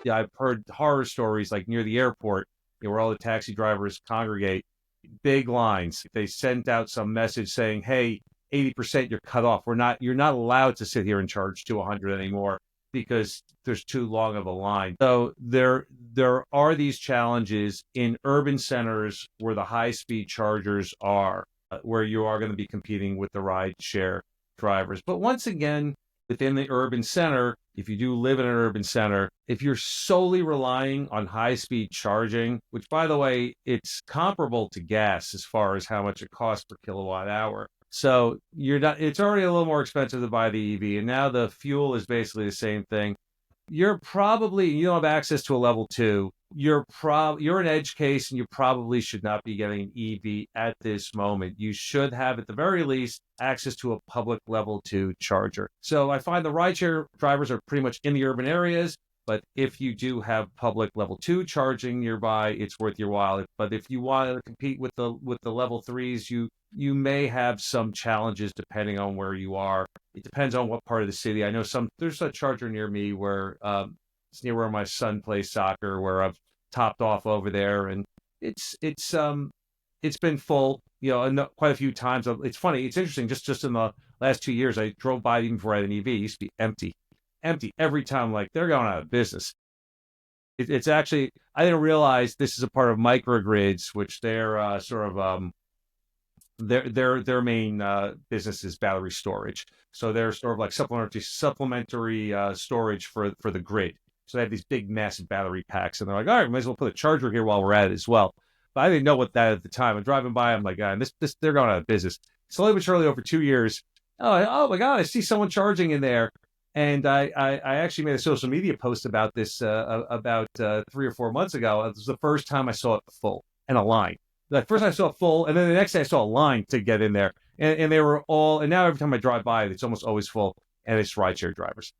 Yeah, I've heard horror stories like near the airport, where all the taxi drivers congregate, big lines. They sent out some message saying, "Hey, 80% you're cut off. You're not allowed to sit here and charge to 100 anymore because there's too long of a line." So there are these challenges in urban centers where the high speed chargers are, where you are going to be competing with the ride share drivers. But once again, within the urban center, if you do live in an urban center, if you're solely relying on high speed charging, which by the way, it's comparable to gas as far as how much it costs per kilowatt hour. So you're not, it's already a little more expensive to buy the EV, and now the fuel is basically the same thing. You don't have access to a level two. You're an edge case, and you probably should not be getting an EV at this moment. You should have, at the very least, access to a public level two charger. So I find the rideshare drivers are pretty much in the urban areas. But if you do have public level two charging nearby, it's worth your while. But if you want to compete with the level threes, you may have some challenges depending on where you are. It depends on what part of the city. I know there's a charger near me where it's near where my son plays soccer, where I've topped off over there, and it's been full, quite a few times. It's funny, it's interesting. Just in the last 2 years, I drove by even before I had an EV. It used to be empty every time. Like they're going out of business. It's actually, I didn't realize this is a part of microgrids, which they're sort of their main business is battery storage. So they're sort of like supplementary storage for the grid. So they have these big, massive battery packs, and they're like, all right, might as well put a charger here while we're at it as well. But I didn't know what that at the time. I'm driving by, I'm like, God, this they're going out of business. Slowly but surely, over 2 years, oh my God, I see someone charging in there. And I actually made a social media post about this about 3 or 4 months ago. It was the first time I saw it full and a line. Like first I saw it full, and then the next day I saw a line to get in there, and they were all. And now every time I drive by, it's almost always full, and it's rideshare drivers.